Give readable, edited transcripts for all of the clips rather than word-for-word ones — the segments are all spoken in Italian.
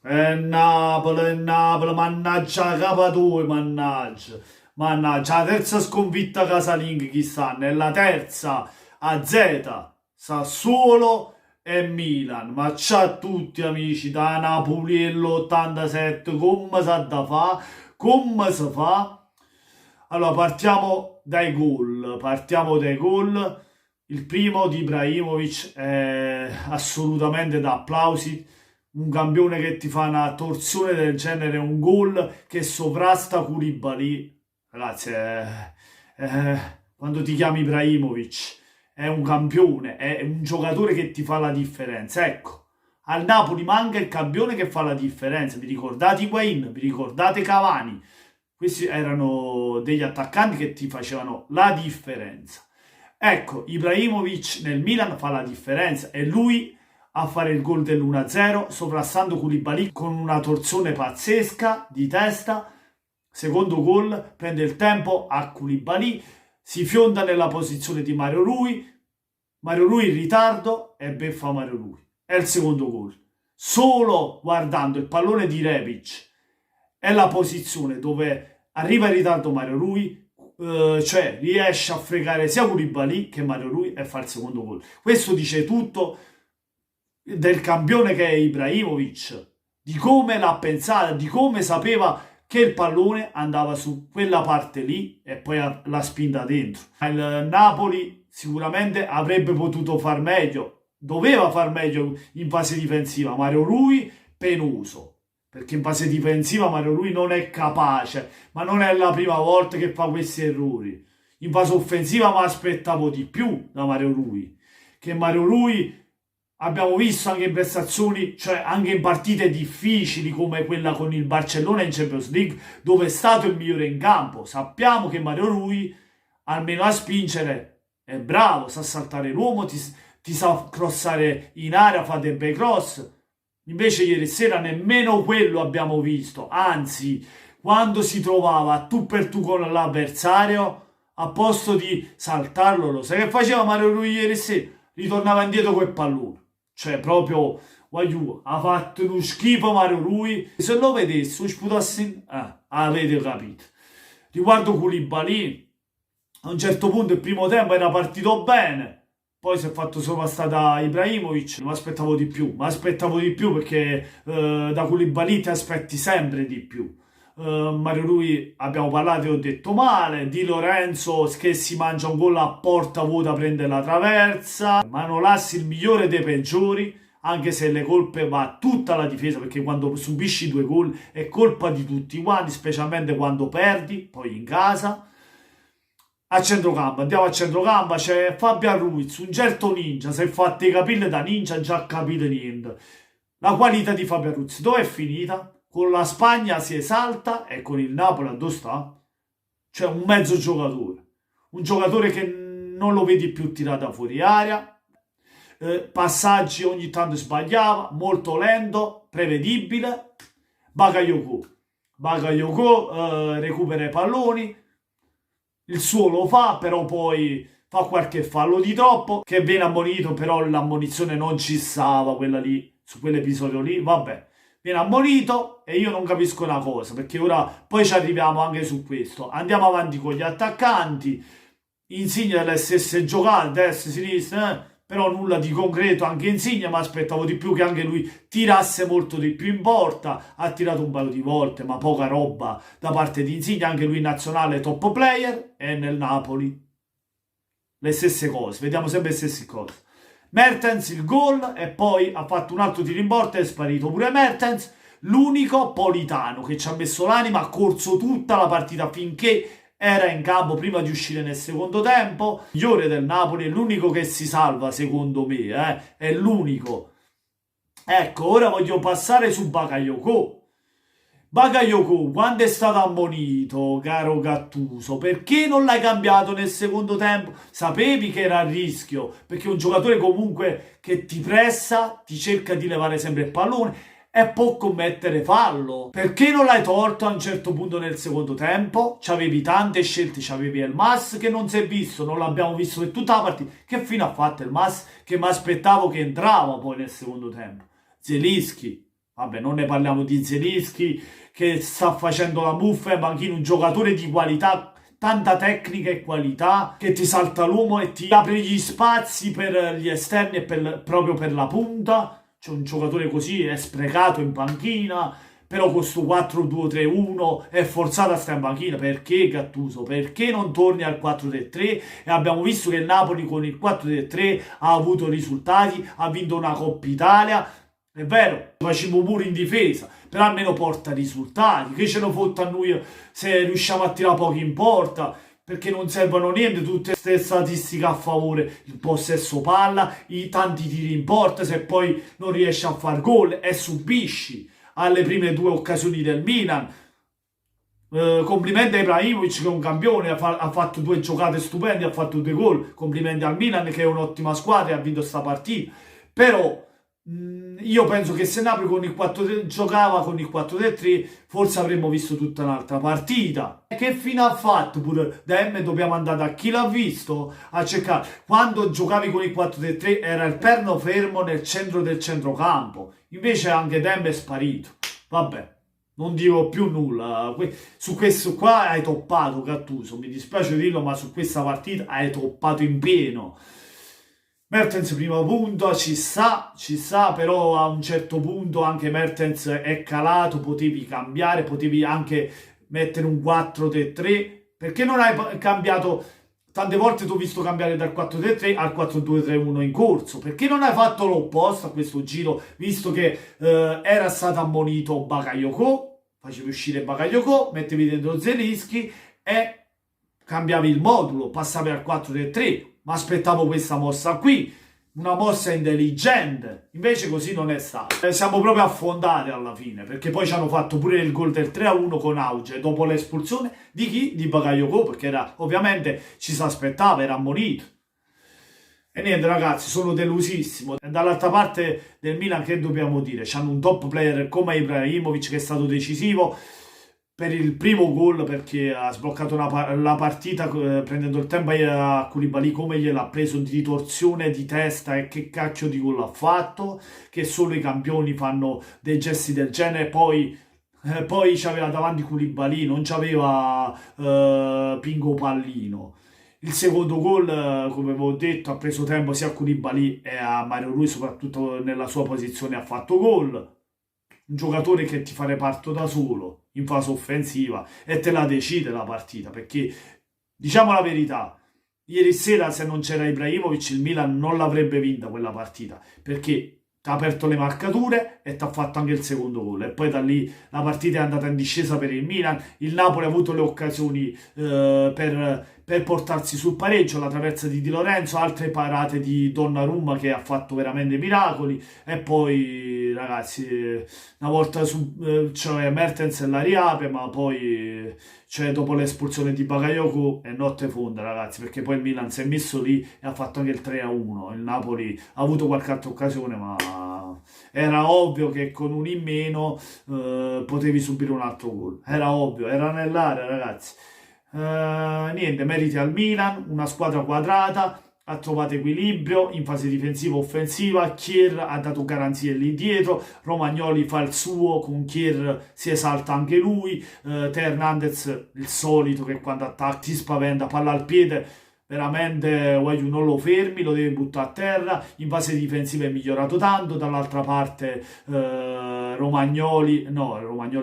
Napoli, mannaggia la capa tua, mannaggia. Mannaggia, la terza sconfitta casalinga chi sta? Nella terza a Z, Sassuolo e Milan. Ma c'ha tutti amici, da Napoli l'87, come sa da fa? Come si fa? Allora, partiamo dai gol. Il primo di Ibrahimovic è assolutamente da applausi. Un campione che ti fa una torsione del genere, un gol che sovrasta Koulibaly. Ragazzi, quando ti chiami Ibrahimovic è un campione, è un giocatore che ti fa la differenza. Ecco, al Napoli manca il campione che fa la differenza. Vi ricordate Higuain? Vi ricordate Cavani? Questi erano degli attaccanti che ti facevano la differenza. Ecco, Ibrahimovic nel Milan fa la differenza, è lui a fare il gol dell'1-0, sovrastando Koulibaly con una torsione pazzesca di testa. Secondo gol, prende il tempo a Koulibaly, si fionda nella posizione di Mario Rui in ritardo e beffa Mario Rui. È il secondo gol. Solo guardando il pallone di Rebic è la posizione dove arriva in ritardo Mario Rui, cioè riesce a fregare sia Koulibaly che Mario Rui e fa il secondo gol. Questo dice tutto del campione che è Ibrahimovic, di come l'ha pensata, di come sapeva che il pallone andava su quella parte lì e poi l'ha spinta dentro. Il Napoli sicuramente avrebbe potuto far meglio, doveva far meglio in fase difensiva. Mario Rui penoso, perché in fase difensiva Mario Rui non è capace, ma non è la prima volta che fa questi errori. In fase offensiva mi aspettavo di più da Mario Rui, che Mario Rui abbiamo visto anche in prestazioni, cioè anche in partite difficili come quella con il Barcellona in Champions League, dove è stato il migliore in campo. Sappiamo che Mario Rui, almeno a spingere, è bravo, sa saltare l'uomo, ti sa crossare in area, fa dei bei cross. Invece ieri sera nemmeno quello abbiamo visto, anzi, quando si trovava tu per tu con l'avversario, a posto di saltarlo, lo sai che faceva Mario Rui ieri sera? Ritornava indietro quel pallone. Cioè, proprio, guagliù, ha fatto uno schifo Mario Rui. Se lo vedessi, lo sputassi, avete capito. Riguardo Koulibaly, a un certo punto il primo tempo era partito bene, poi si è fatto sovrastata Ibrahimovic, mi aspettavo di più perché da Koulibaly ti aspetti sempre di più. Mario Rui abbiamo parlato e ho detto male, Di Lorenzo che si mangia un gol a porta vuota prende la traversa, Manolassi il migliore dei peggiori, anche se le colpe va tutta la difesa, perché quando subisci due gol è colpa di tutti quanti, specialmente quando perdi, poi in casa. A centrocampo, andiamo a centrocampo, c'è Fabian Ruiz, un certo ninja, si è fatto i capelli da ninja, già capito niente. La qualità di Fabian Ruiz dove è finita? Con la Spagna si esalta e con il Napoli dove sta? Cioè un mezzo giocatore, un giocatore che non lo vedi più tirato fuori aria, passaggi ogni tanto sbagliava, molto lento, prevedibile. Bakayoko recupera i palloni, il suo lo fa, però poi fa qualche fallo di troppo, che viene ammonito, però l'ammonizione non ci stava, quella lì, su quell'episodio lì, vabbè. Viene ammonito e io non capisco una cosa, perché ora poi ci arriviamo anche su questo. Andiamo avanti con gli attaccanti, Insigne delle stesse giocate, destra, sinistra, però nulla di concreto, anche Insigne, ma aspettavo di più che anche lui tirasse molto di più in porta, ha tirato un paio di volte, ma poca roba da parte di Insigne, anche lui in nazionale top player, e nel Napoli le stesse cose, vediamo sempre le stesse cose. Mertens il gol e poi ha fatto un altro tiro in porta e è sparito pure Mertens, l'unico Politano che ci ha messo l'anima, ha corso tutta la partita finché era in campo prima di uscire nel secondo tempo, migliore del Napoli, è l'unico che si salva secondo me, è l'unico. Ecco, ora voglio passare su Bakayoko. Bakayoko, quando è stato ammonito, caro Gattuso, perché non l'hai cambiato nel secondo tempo? Sapevi che era a rischio, perché è un giocatore comunque che ti pressa, ti cerca di levare sempre il pallone e può commettere fallo. Perché non l'hai tolto a un certo punto nel secondo tempo? C'avevi tante scelte, c'avevi il Mas che non si è visto, non l'abbiamo visto per tutta la partita. Che fine ha fatto il Mas? Che mi aspettavo che entrava poi nel secondo tempo. Zelinski, Vabbè, non ne parliamo di Zelinski che sta facendo la muffa e Banchino, un giocatore di qualità, tanta tecnica e qualità, che ti salta l'uomo e ti apre gli spazi per gli esterni e proprio per la punta. C'è un giocatore così, è sprecato in panchina, però con sto 4-2-3-1 è forzato a stare in panchina. Perché Gattuso? Perché non torni al 4-3-3? E abbiamo visto che il Napoli con il 4-3-3 ha avuto risultati, ha vinto una Coppa Italia. È vero, facciamo pure in difesa, però almeno porta risultati. Che ce ne fotta a noi se riusciamo a tirare pochi in porta? Perché non servono niente tutte queste statistiche a favore, il possesso palla, i tanti tiri in porta, se poi non riesci a far gol e subisci alle prime due occasioni del Milan. Complimenti a Ibrahimovic che è un campione, ha fatto due giocate stupende, ha fatto due gol. Complimenti al Milan che è un'ottima squadra e ha vinto sta partita. Però io penso che se Napoli con il 4-3 giocava con il 4-3-3 forse avremmo visto tutta un'altra partita. Che fine ha fatto pure Dem? Dobbiamo andare a chi l'ha visto a cercare. Quando giocavi con il 4-3-3 era il perno fermo nel centro del centrocampo, invece anche Dem è sparito. Vabbè, non dico più nulla. Su questo qua hai toppato, Gattuso, mi dispiace dirlo, ma su questa partita hai toppato in pieno. Mertens primo punto, ci sta, però a un certo punto anche Mertens è calato, potevi cambiare, potevi anche mettere un 4-3-3, perché non hai cambiato? Tante volte ti ho visto cambiare dal 4-3-3 al 4-2-3-1 in corso, perché non hai fatto l'opposto a questo giro, visto che era stato ammonito Bakayoko, facevi uscire Bakayoko, mettevi dentro Zelinski e cambiavi il modulo, passavi al 4-3-3. Ma aspettavo questa mossa qui, una mossa intelligente, invece così non è stato. Siamo proprio affondati alla fine, perché poi ci hanno fatto pure il gol del 3-1 con Auge, dopo l'espulsione di chi? Di Bakayoko, perché era, ovviamente ci si aspettava, era ammonito. E niente ragazzi, sono delusissimo. E dall'altra parte del Milan che dobbiamo dire? C'hanno un top player come Ibrahimovic che è stato decisivo per il primo gol, perché ha sbloccato la partita prendendo il tempo a Koulibaly, come gliel'ha preso di torsione di testa e che cacchio di gol ha fatto, che solo i campioni fanno dei gesti del genere. Poi c'aveva davanti Koulibaly, non c'aveva Pingo Pallino. Il secondo gol, come avevo detto, ha preso tempo sia a Koulibaly e a Mario Rui, soprattutto nella sua posizione ha fatto gol. Un giocatore che ti fa reparto da solo in fase offensiva e te la decide la partita, perché diciamo la verità, ieri sera se non c'era Ibrahimovic il Milan non l'avrebbe vinta quella partita, perché ti ha aperto le marcature e ti ha fatto anche il secondo gol e poi da lì la partita è andata in discesa per il Milan. Il Napoli ha avuto le occasioni per portarsi sul pareggio, la traversa di Di Lorenzo, altre parate di Donnarumma che ha fatto veramente miracoli e poi ragazzi una volta cioè Mertens la riapre, ma poi cioè, dopo l'espulsione di Bakayoko è notte fonda ragazzi, perché poi il Milan si è messo lì e ha fatto anche il 3-1. Il Napoli ha avuto qualche altra occasione, ma era ovvio che con un in meno potevi subire un altro gol, era ovvio, era nell'area ragazzi. Niente, meriti al Milan, una squadra quadrata, ha trovato equilibrio in fase difensiva offensiva. Kier ha dato garanzie lì dietro, Romagnoli fa il suo, con Kier si esalta anche lui, Teo Hernandez il solito che quando attacchi spaventa, palla al piede, veramente non lo fermi, lo devi buttare a terra. In fase difensiva è migliorato tanto. Dall'altra parte Romagnoli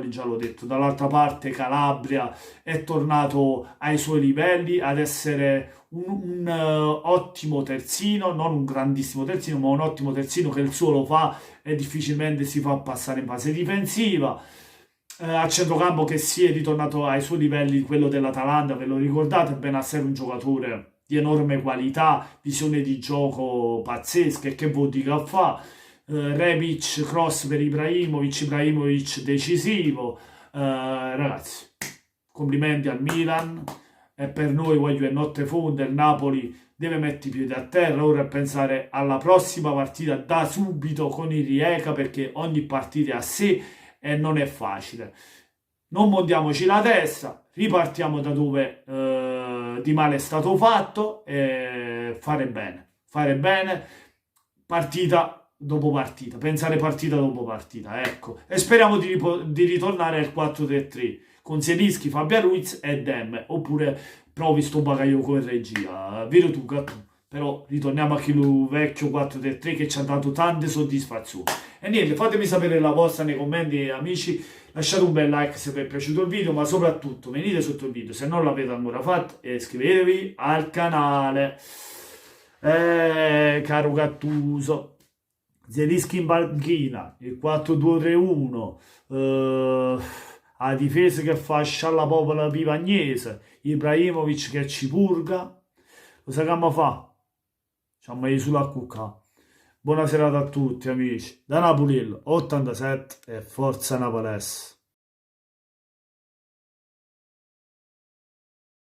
già l'ho detto, dall'altra parte Calabria è tornato ai suoi livelli ad essere un ottimo terzino, non un grandissimo terzino, ma un ottimo terzino che il suo lo fa e difficilmente si fa passare in fase difensiva. A centrocampo che si è ritornato ai suoi livelli, quello dell'Atalanta, ve lo ricordate? Benasser, un giocatore di enorme qualità, visione di gioco pazzesca, e che vuol dire a fa? Rebic, cross per Ibrahimovic decisivo. Ragazzi, complimenti al Milan, e per noi è notte fonda. Il Napoli deve mettere i piedi a terra ora e pensare alla prossima partita da subito con il Rijeka, perché ogni partita è a sé e non è facile. Non montiamoci la testa, ripartiamo da dove di male è stato fatto e fare bene. Partita dopo partita, pensare partita dopo partita, ecco. E speriamo di ritornare al 4-3-3 con Zielinski, Fabian Ruiz e Dem, oppure provi sto bagaglio in regia, vero tu, gatto? Però ritorniamo a quello vecchio 4-3-3 che ci ha dato tante soddisfazioni. E niente, fatemi sapere la vostra nei commenti, amici. Lasciate un bel like se vi è piaciuto il video, ma soprattutto venite sotto il video se non l'avete ancora fatto e iscrivetevi al canale. Caro Gattuso, Zielinski in panchina, il 4-2-3-1, la difesa che fa scialla popola pivagnese, Ibrahimovic che ci purga. Cosa che mi fa? Ci ha messo sulla cucca. Buona serata a tutti amici. Da Napoli 87 e forza Napolese.